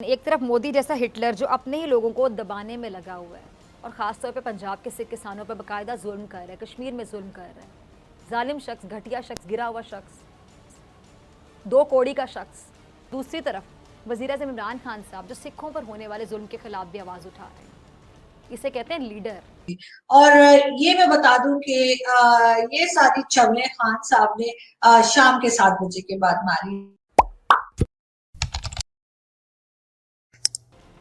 एक तरफ मोदी जैसा हिटलर जो अपने ही लोगों को दबाने में लगा हुआ है और ख़ासतौर पे पंजाब के सिख किसानों पर बाकायदा जुल्म कर रहा है, कश्मीर में जुल्म कर रहा है। जालिम शख्स, घटिया शख्स, गिरा हुआ शख्स, दो कौड़ी का शख्स। दूसरी तरफ वज़ीर-ए-आज़म इमरान खान साहब जो सिखों पर होने वाले जुल्म के खिलाफ भी आवाज़ उठा रहे हैं। इसे कहते हैं लीडर। और ये मैं बता दूं कि ये सारी चवलें खान साहब ने शाम के 7 बजे के बाद मारी।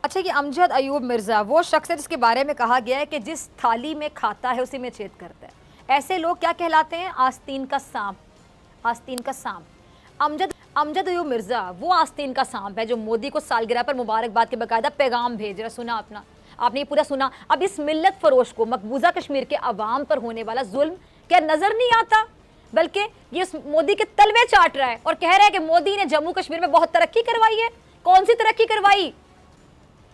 अच्छा, कि अमजद अयूब मिर्ज़ा वो शख्स है जिसके बारे में कहा गया है कि जिस थाली में खाता है उसी में छेद करता है। ऐसे लोग क्या कहलाते हैं? आस्तीन का सांप। आस्तीन का सांप। अमजद अयूब मिर्ज़ा वो आस्तीन का सांप है जो मोदी को सालगिरह पर मुबारकबाद के बाकायदा पैगाम भेज रहा। सुना आपने ये पूरा सुना। अब इस मिल्लत फरोश को मकबूजा कश्मीर के अवाम पर होने वाला जुल्म क्या नजर नहीं आता, बल्कि ये मोदी के तलवे चाट रहा है और कह रहा है कि मोदी ने जम्मू कश्मीर में बहुत तरक्की करवाई है। कौन सी तरक्की करवाई?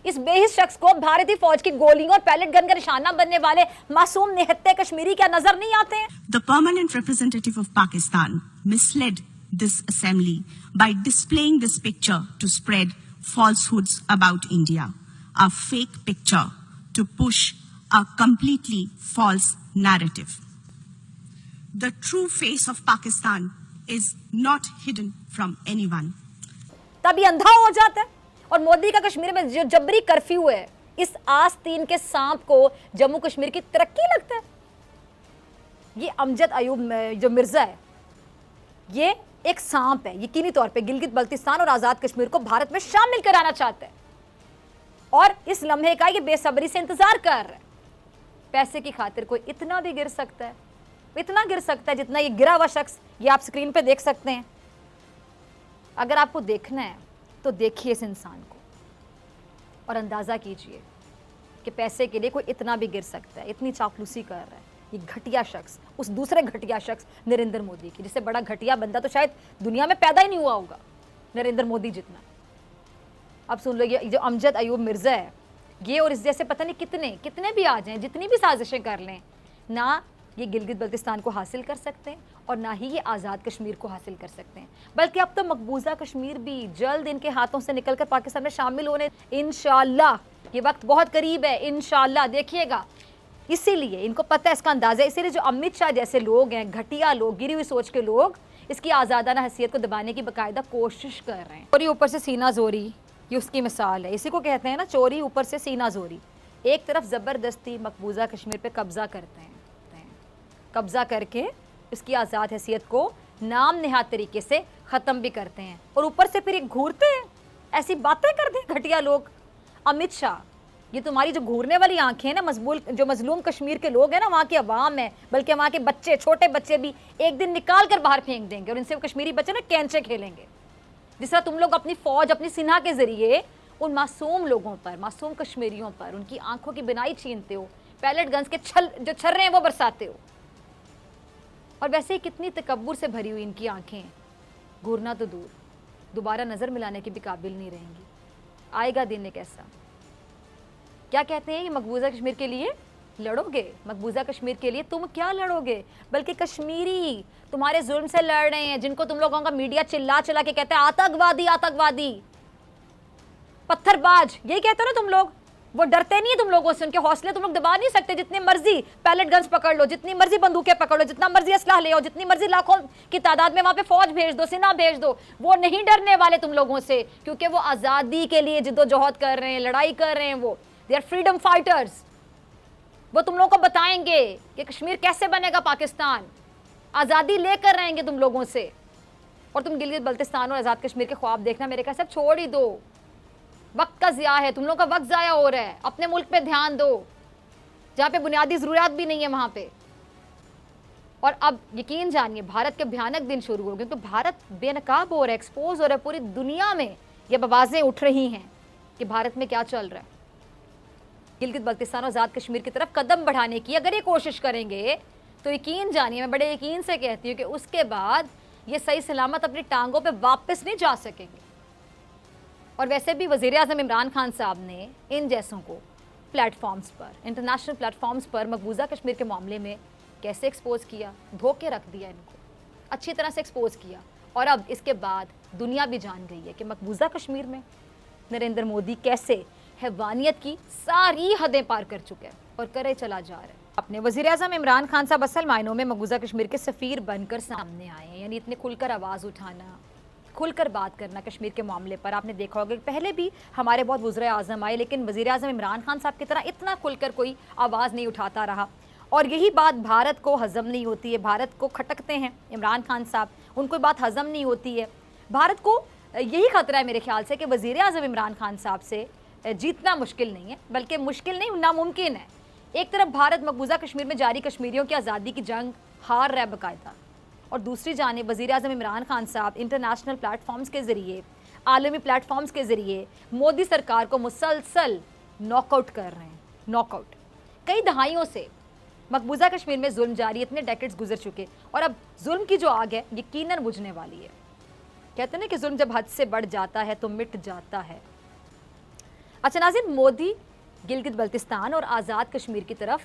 इस बेहिस शख्स को भारतीय फौज की गोलियों और पैलेट गन का निशाना बनने वाले मासूम निहत्ते कश्मीरी क्या नजर नहीं आते हैं? The permanent representative of Pakistan misled this assembly by displaying this picture to spread falsehoods about India, a fake picture to push a completely false narrative. The true face of Pakistan is not hidden from anyone. तभी अंधा हो जाता है। और मोदी का कश्मीर में जो जबरी कर्फ्यू है, इस आस्तीन के सांप को जम्मू कश्मीर की तरक्की लगता है। ये अमजद अयूब जो मिर्जा है, ये एक सांप है। यकीनी तौर पे गिलगित बल्तिस्तान और आजाद कश्मीर को भारत में शामिल कराना चाहता है और इस लम्हे का ये बेसब्री से इंतजार कर रहा है। पैसे की खातिर कोई इतना भी गिर सकता है, इतना गिर सकता है जितना ये गिरा हुआ शख्स, ये आप स्क्रीन पे देख सकते हैं। अगर आपको देखना है तो देखिए इस इंसान को और अंदाज़ा कीजिए कि पैसे के लिए कोई इतना भी गिर सकता है। इतनी चापलूसी कर रहा है ये घटिया शख्स, उस दूसरे घटिया शख्स नरेंद्र मोदी की, जिससे बड़ा घटिया बंदा तो शायद दुनिया में पैदा ही नहीं हुआ होगा नरेंद्र मोदी जितना। अब सुन लो, ये जो अमजद अयूब मिर्ज़ा है, ये और इस जैसे पता नहीं कितने भी आ जाएं, जितनी भी साजिशें कर लें, ना ये गिलगित बल्तिस्तान को हासिल कर सकते हैं और ना ही ये आज़ाद कश्मीर को हासिल कर सकते हैं, बल्कि अब तो मकबूजा कश्मीर भी जल्द इनके हाथों से निकलकर पाकिस्तान में शामिल होने इंशाअल्लाह, ये वक्त बहुत करीब है, इंशाअल्लाह देखिएगा। इसीलिए इनको पता है, इसका अंदाज़ा है। इसीलिए जो अमित शाह जैसे लोग हैं, घटिया लोग, गिरी हुई सोच के लोग, इसकी आज़ादाना हैसियत को दबाने की बाकायदा कोशिश कर रहे हैं। चोरी ऊपर से सीना जोरी, ये उसकी मिसाल है। इसी को कहते हैं ना, चोरी ऊपर से सीना जोरी। एक तरफ ज़बरदस्ती मकबूजा कश्मीर पर कब्जा करते हैं, कब्जा करके इसकी आज़ाद हैसियत को नाम नेहाद तरीके से ख़त्म भी करते हैं और ऊपर से फिर एक घूरते हैं, ऐसी बातें करते हैं घटिया लोग। अमित शाह, ये तुम्हारी जो घूरने वाली आंखें हैं ना, जो मजलूम कश्मीर के लोग हैं ना, वहाँ की अवाम है, बल्कि वहाँ के बच्चे, छोटे बच्चे भी एक दिन निकाल कर बाहर फेंक देंगे और इनसे कश्मीरी बच्चे ना कैंचे खेलेंगे। जिस तरह तुम लोग अपनी फ़ौज, अपनी सेना के ज़रिए उन मासूम लोगों पर, मासूम कश्मीरियों पर उनकी आंखों की बिनाई छीनते हो, पैलेट गन्स के जो छर्रे हैं वो बरसाते हो। और वैसे ही कितनी तकब्बुर से भरी हुई इनकी आंखें, घूरना तो दूर, दोबारा नज़र मिलाने के भी काबिल नहीं रहेंगी। आएगा दिन एक ऐसा, क्या कहते हैं, ये मकबूजा कश्मीर के लिए लड़ोगे? मकबूजा कश्मीर के लिए तुम क्या लड़ोगे, बल्कि कश्मीरी तुम्हारे जुल्म से लड़ रहे हैं, जिनको तुम लोगों का मीडिया चिल्ला चिल्ला के कहते हैं आतंकवादी, आतंकवादी, पत्थरबाज, यही कहते हो ना तुम लोग। वो डरते नहीं है तुम लोगों से, उनके हौसले तुम लोग दबा नहीं सकते। जितनी मर्जी पैलेट गन्स पकड़ लो, जितनी मर्जी बंदूकें पकड़ लो, जितना मर्जी असलाह ले आओ, जितनी मर्जी लाखों की तादाद में वहां पे फौज भेज दो, सेना भेज दो, वो नहीं डरने वाले तुम लोगों से, क्योंकि वो आज़ादी के लिए जिद्दोजहद कर रहे हैं, लड़ाई कर रहे हैं। वो दे आर फ्रीडम फाइटर्स। वो तुम लोगों को बताएंगे कि कश्मीर कैसे बनेगा पाकिस्तान, आज़ादी लेकर रहेंगे तुम लोगों से। और तुम गिलगित बल्तिस्तान और आज़ाद कश्मीर के ख्वाब देखना मेरे ख्याल से छोड़ ही दो, वक्त का ज़िया है, तुम लोग का वक्त ज़ाया हो रहा है। अपने मुल्क पे ध्यान दो, जहाँ पे बुनियादी ज़रूरियात भी नहीं है वहाँ पे। और अब यकीन जानिए भारत के भयानक दिन शुरू हो गए, क्योंकि भारत बेनकाब हो रहा है, एक्सपोज हो रहा है। पूरी दुनिया में ये आवाज़ें उठ रही हैं कि भारत में क्या चल रहा है। गिलगित बल्तिस्तान और आज़ाद कश्मीर की तरफ कदम बढ़ाने की अगर ये कोशिश करेंगे तो यकीन जानिए, मैं बड़े यकीन से कहती हूँ कि उसके बाद ये सही सलामत अपनी टांगों पर वापस नहीं जा सकेंगे। और वैसे भी वज़ीर-ए-आज़म इमरान खान साहब ने इन जैसों को प्लेटफॉर्म्स पर, इंटरनेशनल प्लेटफॉर्म्स पर मकबूजा कश्मीर के मामले में कैसे एक्सपोज किया, धोखे रख दिया, इनको अच्छी तरह से एक्सपोज किया। और अब इसके बाद दुनिया भी जान गई है कि मकबूजा कश्मीर में नरेंद्र मोदी कैसे हैवानियत की सारी हदें पार कर चुके हैं और करे चला जा रहा है। अपने वज़ीर-ए-आज़म इमरान खान साहब असल मायनों में मकबूजा कश्मीर के सफ़ीर बनकर सामने आए हैं। यानी इतने खुलकर आवाज़ उठाना, खुलकर बात करना कश्मीर के मामले पर। आपने देखा होगा कि पहले भी हमारे बहुत वज़ीर-ए-आज़म आए, लेकिन वज़ीर-ए-आज़म इमरान खान साहब की तरह इतना खुलकर कोई आवाज़ नहीं उठाता रहा। और यही बात भारत को हज़म नहीं होती है। भारत को खटकते हैं इमरान खान साहब, उनको बात हज़म नहीं होती है। भारत को यही खतरा है मेरे ख्याल से कि वज़ीर-ए-आज़म इमरान खान साहब से जीतना मुश्किल नहीं है, बल्कि मुश्किल नहीं, नामुमकिन है। एक तरफ भारत मकबूजा कश्मीर में जारी कश्मीरियों की आज़ादी की जंग हार रहा है बाकायदा, और दूसरी जानिब वज़ीर-ए-आज़म इमरान खान साहब इंटरनेशनल प्लेटफॉर्म्स के ज़रिए, आलमी प्लेटफॉर्म्स के ज़रिए मोदी सरकार को मुसलसल नॉकआउट कर रहे हैं। नॉकआउट कई दहाइयों से मकबूजा कश्मीर में जुल्म जारी, इतने डेकेड्स गुजर चुके, और अब जुल्म की जो आग है यकीनन बुझने वाली है। कहते हैं ना कि जुल्म जब हद से बढ़ जाता है तो मिट जाता है। अच्छा नाज़रीन, मोदी गिलगित बल्तिस्तान और आज़ाद कश्मीर की तरफ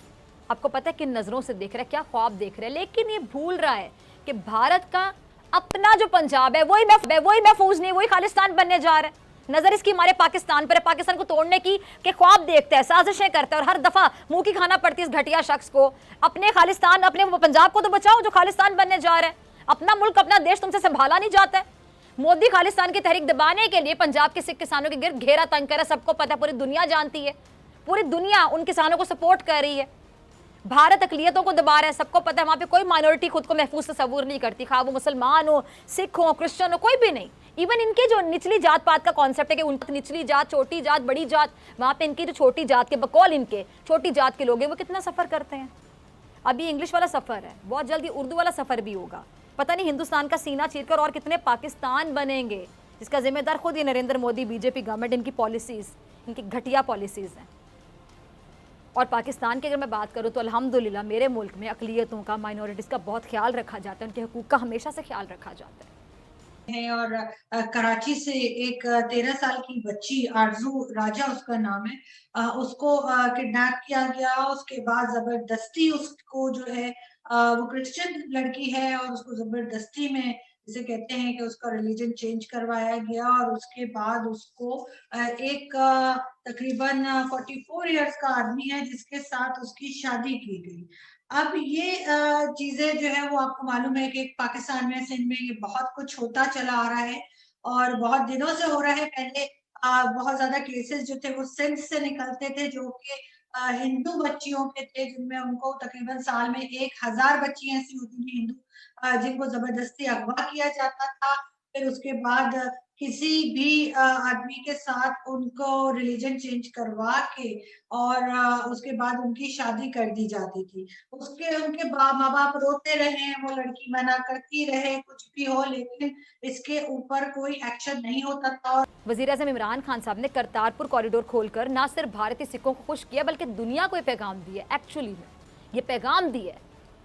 आपको पता है किन नज़रों से देख रहा है, क्या ख्वाब देख रहा है, लेकिन ये भूल रहा है कि भारत का अपना जो पंजाब है वही महफूज नहीं, वही खालिस्तान बनने जा रहा है। नजर इसकी हमारे पाकिस्तान पर है, पाकिस्तान को तोड़ने की के ख्वाब देखता है, साजिशें करता है, और हर दफा मुंह की खाना पड़ती है इस घटिया शख्स को। अपने खालिस्तान, अपने पंजाब को तो बचाओ जो खालिस्तान बनने जा रहा है। अपना मुल्क, अपना देश तुमसे संभाला नहीं जाता है। मोदी खालिस्तान की तहरीक दबाने के लिए पंजाब के सिख किसानों के गिर्द घेरा तंग कर, सबको पता है, पूरी दुनिया जानती है, पूरी दुनिया उन किसानों को सपोर्ट कर रही है। भारत अकलियतों को दबा रहा है, सबको पता है। वहां पे कोई माइनॉरिटी खुद को महफूज तस्वूर नहीं करती, खा वो मुसलमान हो, सिख हो, क्रिश्चियन हो, कोई भी नहीं। इवन इनके जो निचली जात पात का कॉन्सेप्ट है कि उनकी निचली जात, छोटी जात, बड़ी जात, वहां पे इनकी जो छोटी जात के बकौल इनके छोटी जात के लोग हैं वो कितना सफर करते हैं। अभी इंग्लिश वाला सफर है, बहुत जल्दी उर्दू वाला सफर भी होगा। पता नहीं हिंदुस्तान का सीना चीरकर और कितने पाकिस्तान बनेंगे, जिसका जिम्मेदार खुद ही नरेंद्र मोदी, बीजेपी गवर्नमेंट, इनकी पॉलिसीज, इनकी घटिया पॉलिसीज हैं। और पाकिस्तान की अगर मैं बात करूं तो अल्हम्दुलिल्लाह मेरे मुल्क में अकलियतों का, माइनॉरिटीज़ का बहुत ख्याल रखा जाता है, उनके हकूक़ का हमेशा से ख्याल रखा जाता है। और कराची से एक 13 साल की बच्ची आरजू राजा उसका नाम है, उसको किडनैप किया गया। उसके बाद जबरदस्ती उसको जो है वो क्रिश्चियन लड़की है और उसको जबरदस्ती में, जिसे कहते हैं कि उसका रिलीजन चेंज करवाया गया, और उसके बाद उसको एक तकरीबन 44 इयर्स का आदमी है जिसके साथ उसकी शादी की गई। अब ये चीजें जो है वो आपको मालूम है कि पाकिस्तान में, सिंध में ये बहुत कुछ होता चला आ रहा है और बहुत दिनों से हो रहा है। पहले बहुत ज्यादा केसेस जो थे वो सिंध से निकलते थे, जो कि हिंदू बच्चियों के थे, जिनमें उनको तकरीबन साल में 1000 बच्चियां ऐसी होती थी हिंदू, जिनको जबरदस्ती अगवा किया जाता था। फिर उसके बाद किसी भी आदमी के साथ उनको रिलीजन चेंज करवा के और उसके बाद उनकी शादी कर दी जाती थी। उनके माँ बाप रोते रहे, वो लड़की मना करती रहे, कुछ भी हो, लेकिन इसके ऊपर कोई एक्शन नहीं होता था। वज़ीर-ए-आज़म इमरान खान साहब ने करतारपुर कॉरिडोर खोलकर ना सिर्फ भारतीय सिखों को खुश किया, बल्कि दुनिया को ये पैगाम दिया। एक्चुअली में ये पैगाम दिया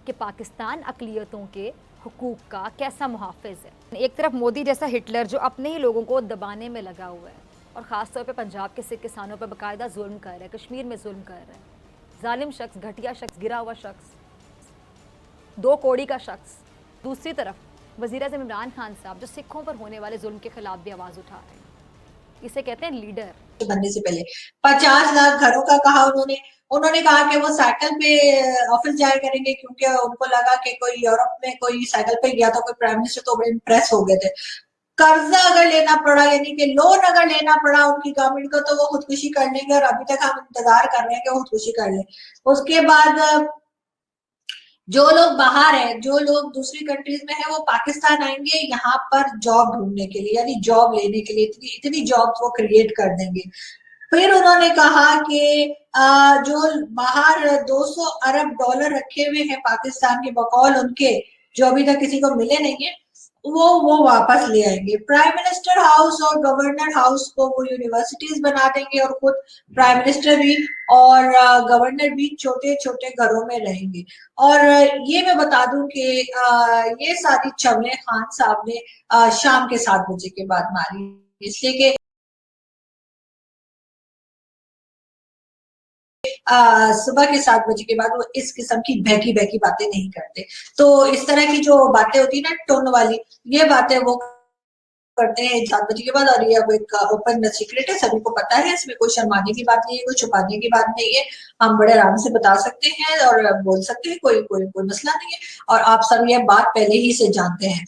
कि पाकिस्तान अकलियतों के हुकूक का कैसा मुहाफिज है। एक तरफ मोदी जैसा हिटलर जो अपने ही लोगों को दबाने में लगा हुआ है, और ख़ासतौर पे पंजाब के सिख किसानों पर बाकायदा जुल्म कर रहा है, कश्मीर में जुल्म कर रहा है। जालिम शख्स, घटिया शख्स, गिरा हुआ शख्स, दो कौड़ी का शख्स। दूसरी तरफ वज़ीर-ए-आज़म इमरान खान साहब जो सिखों पर होने वाले जुल्म के खिलाफ भी आवाज़ उठा रहे हैं। इसे कहते हैं लीडर। बनने से पहले 50 लाख घरों का कहा उन्होंने कहा कि वो साइकिल पे ऑफिस जाया करेंगे, क्योंकि उनको लगा कि कोई यूरोप में कोई साइकिल पे गया था कोई प्राइम मिनिस्टर, तो बड़े इम्प्रेस हो गए थे। कर्जा अगर लेना पड़ा, यानी कि लोन अगर लेना पड़ा उनकी गवर्नमेंट को, तो वो खुदकुशी कर लेंगे, और अभी तक हम इंतजार कर रहे हैं कि वो खुदकुशी कर ले। उसके बाद जो लोग बाहर है, जो लोग दूसरी कंट्रीज में है, वो पाकिस्तान आएंगे यहाँ पर जॉब ढूंढने के लिए, यानी जॉब लेने के लिए, इतनी जॉब्स वो क्रिएट कर देंगे। फिर उन्होंने कहा कि जो बाहर 200 अरब डॉलर रखे हुए हैं पाकिस्तान के बकौल उनके, जो अभी तक किसी को मिले नहीं है, वो वापस ले आएंगे। प्राइम मिनिस्टर हाउस और गवर्नर हाउस को वो यूनिवर्सिटीज बना देंगे, और खुद प्राइम मिनिस्टर भी और गवर्नर भी छोटे छोटे घरों में रहेंगे। और ये मैं बता दूं कि ये सारी चवलें खान साहब ने शाम के 7 बजे के बाद मारी, इसलिए कि सुबह के 7 बजे के बाद वो इस किस्म की बहकी बहकी बातें नहीं करते। तो इस तरह की जो बातें होती है ना, टोन वाली, ये बातें वो करते हैं 7 बजे के बाद, और ये अब एक ओपन सीक्रेट है, सभी को पता है, इसमें कोई शर्माने की बात नहीं है, कोई छुपाने की बात नहीं है। हम बड़े आराम से बता सकते हैं और बोल सकते हैं, कोई कोई कोई मसला नहीं है, और आप सब ये बात पहले ही से जानते हैं।